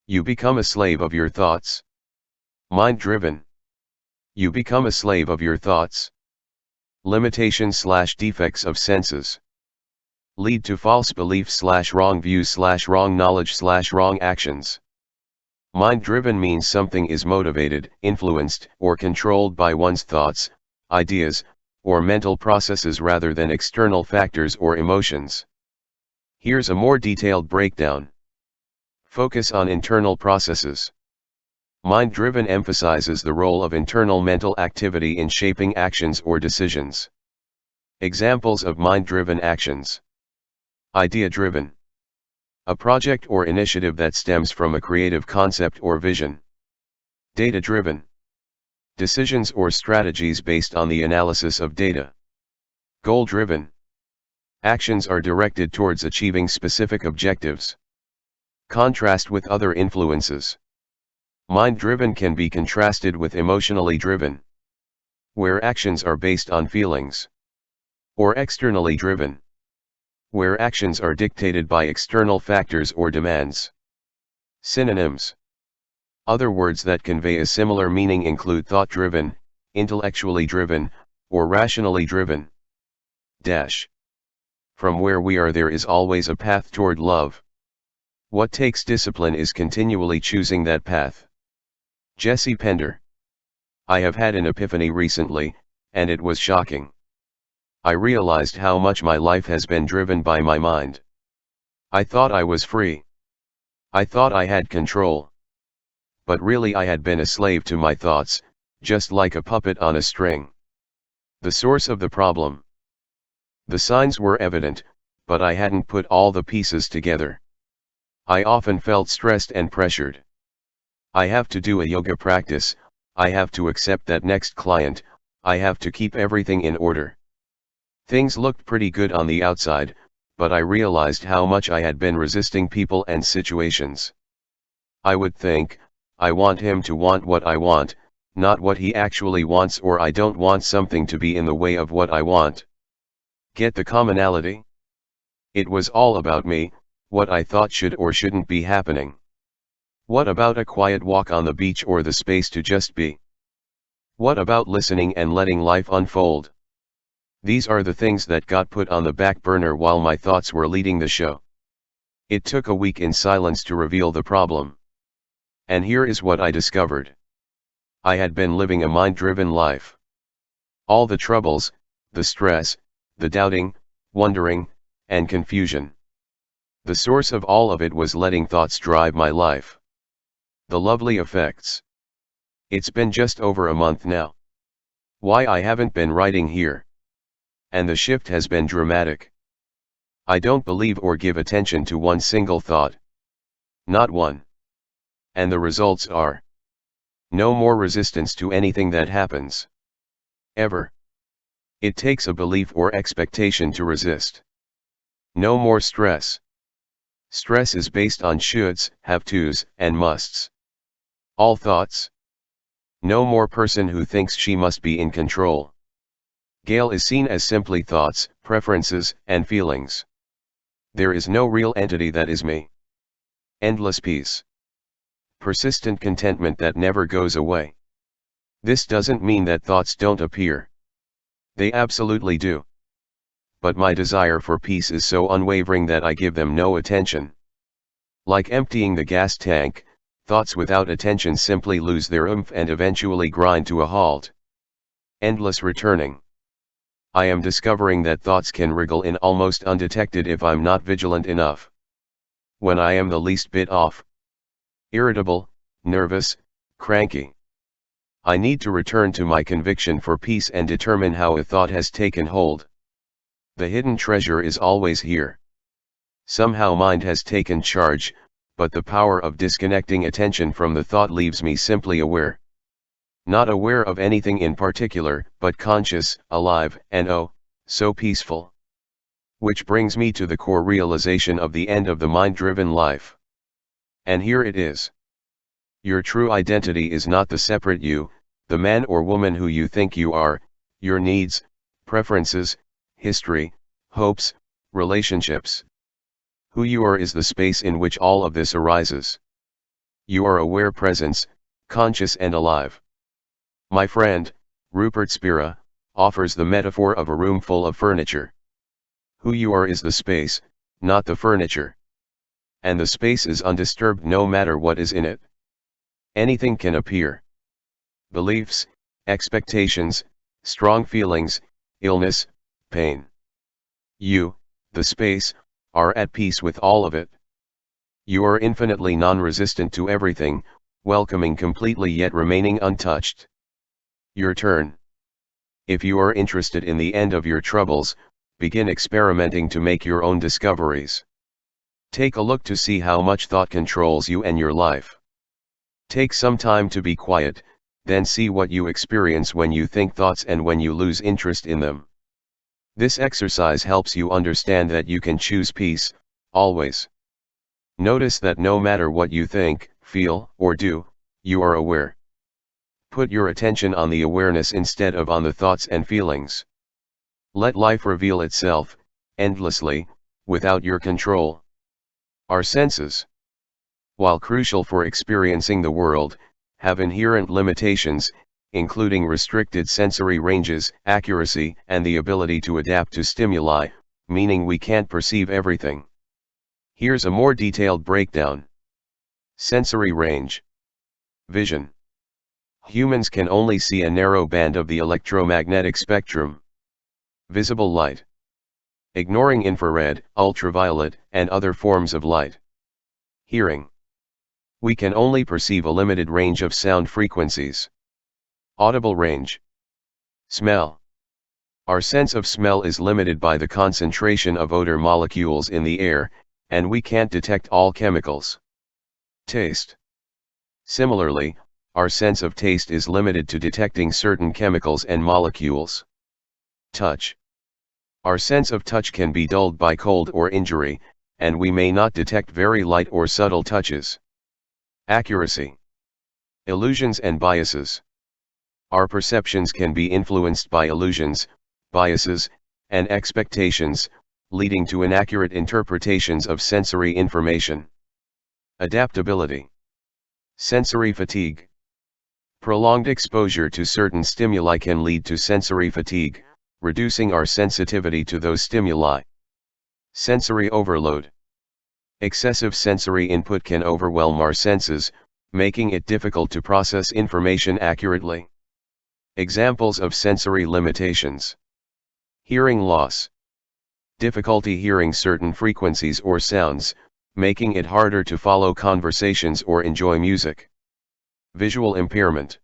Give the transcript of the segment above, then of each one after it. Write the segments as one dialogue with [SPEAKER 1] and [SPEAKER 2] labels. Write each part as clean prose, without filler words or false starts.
[SPEAKER 1] You become a slave of your thoughts. Mind-driven. You become a slave of your thoughts. Limitations/defects of senses. Lead to false beliefs/wrong views/wrong knowledge/wrong actions. Mind-driven means something is motivated, influenced, or controlled by one's thoughts, ideas, or mental processes rather than external factors or emotions. Here's a more detailed breakdown. Focus on internal processes. Mind-driven emphasizes the role of internal mental activity in shaping actions or decisions. Examples of mind-driven actions. Idea-driven. A project or initiative that stems from a creative concept or vision. Data-driven. Decisions or strategies based on the analysis of data. Goal-driven. Actions are directed towards achieving specific objectives. Contrast with other influences. Mind-driven can be contrasted with emotionally driven, where actions are based on feelings. Or externally driven, where actions are dictated by external factors or demands. Synonyms. Other words that convey a similar meaning include thought-driven, intellectually driven, or rationally driven. From where we are there is always a path toward love. What takes discipline is continually choosing that path. Jesse Pender. I have had an epiphany recently, and it was shocking. I realized how much my life has been driven by my mind. I thought I was free. I thought I had control. But really I had been a slave to my thoughts, just like a puppet on a string. The source of the problem. The signs were evident, but I hadn't put all the pieces together. I often felt stressed and pressured. I have to do a yoga practice, I have to accept that next client, I have to keep everything in order. Things looked pretty good on the outside, but I realized how much I had been resisting people and situations. I would think, I want him to want what I want, not what he actually wants, or I don't want something to be in the way of what I want. Get the commonality? It was all about me, what I thought should or shouldn't be happening. What about a quiet walk on the beach or the space to just be? What about listening and letting life unfold? These are the things that got put on the back burner while my thoughts were leading the show. It took a week in silence to reveal the problem. And here is what I discovered. I had been living a mind-driven life. All the troubles, the stress, the doubting, wondering, and confusion. The source of all of it was letting thoughts drive my life. The lovely effects. It's been just over a month now. Why I haven't been writing here. And the shift has been dramatic. I don't believe or give attention to one single thought. Not one. And the results are no more resistance to anything that happens. Ever. It takes a belief or expectation to resist. No more stress. Stress is based on shoulds, have tos, and musts. All thoughts. No more person who thinks she must be in control. Gail is seen as simply thoughts, preferences, and feelings. There is no real entity that is me. Endless peace. Persistent contentment that never goes away. This doesn't mean that thoughts don't appear. They absolutely do. But my desire for peace is so unwavering that I give them no attention. Like emptying the gas tank, thoughts without attention simply lose their oomph and eventually grind to a halt. Endless returning. I am discovering that thoughts can wriggle in almost undetected if I'm not vigilant enough. When I am the least bit off. Irritable, nervous, cranky. I need to return to my conviction for peace and determine how a thought has taken hold. The hidden treasure is always here. Somehow mind has taken charge, but the power of disconnecting attention from the thought leaves me simply aware. Not aware of anything in particular, but conscious, alive, and oh, so peaceful. Which brings me to the core realization of the end of the mind-driven life. And here it is. Your true identity is not the separate you, the man or woman who you think you are, your needs, preferences, history, hopes, relationships. Who you are is the space in which all of this arises. You are aware presence, conscious and alive. My friend, Rupert Spira, offers the metaphor of a room full of furniture. Who you are is the space, not the furniture. And the space is undisturbed no matter what is in it. Anything can appear. Beliefs, expectations, strong feelings, illness, pain. You, the space, are at peace with all of it. You are infinitely non-resistant to everything, welcoming completely yet remaining untouched. Your turn. If you are interested in the end of your troubles, begin experimenting to make your own discoveries. Take a look to see how much thought controls you and your life. Take some time to be quiet, then see what you experience when you think thoughts and when you lose interest in them. This exercise helps you understand that you can choose peace, always. Notice that no matter what you think, feel, or do, you are aware. Put your attention on the awareness instead of on the thoughts and feelings. Let life reveal itself, endlessly, without your control. Our senses, while crucial for experiencing the world, have inherent limitations, including restricted sensory ranges, accuracy, and the ability to adapt to stimuli, meaning we can't perceive everything. Here's a more detailed breakdown. Sensory range. Vision. Humans can only see a narrow band of the electromagnetic spectrum. Visible light. Ignoring infrared, ultraviolet, and other forms of light. Hearing. We can only perceive a limited range of sound frequencies. Audible range. Smell. Our sense of smell is limited by the concentration of odor molecules in the air, and we can't detect all chemicals. Taste. Similarly, our sense of taste is limited to detecting certain chemicals and molecules. Touch. Our sense of touch can be dulled by cold or injury, and we may not detect very light or subtle touches. Accuracy. Illusions and biases. Our perceptions can be influenced by illusions, biases, and expectations, leading to inaccurate interpretations of sensory information. Adaptability. Sensory fatigue. Prolonged exposure to certain stimuli can lead to sensory fatigue, reducing our sensitivity to those stimuli. Sensory overload. Excessive sensory input can overwhelm our senses, making it difficult to process information accurately. Examples of sensory limitations. Hearing loss. Difficulty hearing certain frequencies or sounds, making it harder to follow conversations or enjoy music. Visual impairment.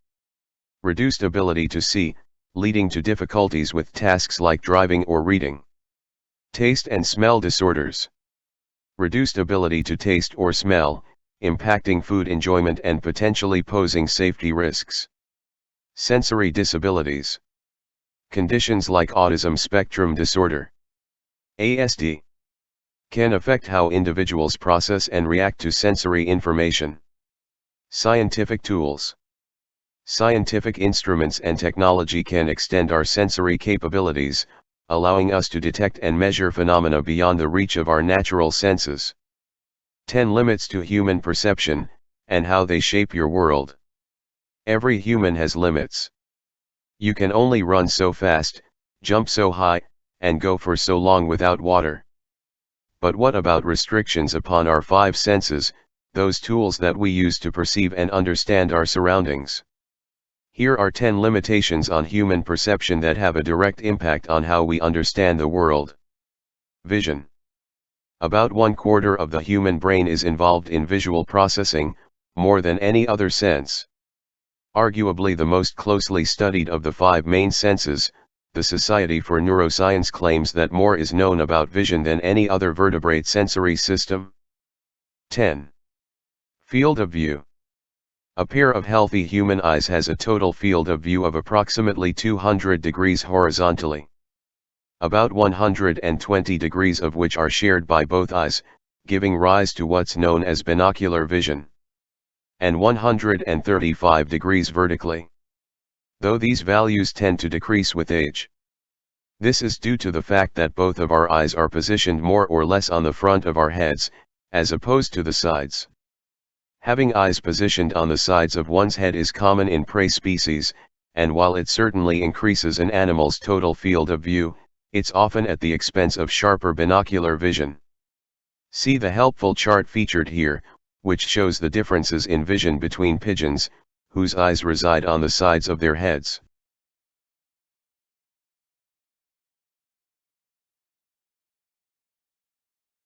[SPEAKER 1] Reduced ability to see, leading to difficulties with tasks like driving or reading. Taste and smell disorders. Reduced ability to taste or smell, impacting food enjoyment and potentially posing safety risks. Sensory disabilities. Conditions like autism spectrum disorder, ASD, can affect how individuals process and react to sensory information. Scientific tools. Scientific instruments and technology can extend our sensory capabilities, allowing us to detect and measure phenomena beyond the reach of our natural senses. 10 limits to human perception, and how they shape your world. Every human has limits. You can only run so fast, jump so high, and go for so long without water. But what about restrictions upon our 5 senses, those tools that we use to perceive and understand our surroundings? Here are 10 limitations on human perception that have a direct impact on how we understand the world. Vision. About 1/4 of the human brain is involved in visual processing, more than any other sense. Arguably the most closely studied of the 5 main senses, the Society for Neuroscience claims that more is known about vision than any other vertebrate sensory system. 10. Field of view. A pair of healthy human eyes has a total field of view of approximately 200 degrees horizontally. About 120 degrees of which are shared by both eyes, giving rise to what's known as binocular vision. And 135 degrees vertically. Though these values tend to decrease with age. This is due to the fact that both of our eyes are positioned more or less on the front of our heads, as opposed to the sides. Having eyes positioned on the sides of one's head is common in prey species, and while it certainly increases an animal's total field of view, it's often at the expense of sharper binocular vision. See the helpful chart featured here, which shows the differences in vision between pigeons, whose eyes reside on the sides of their heads.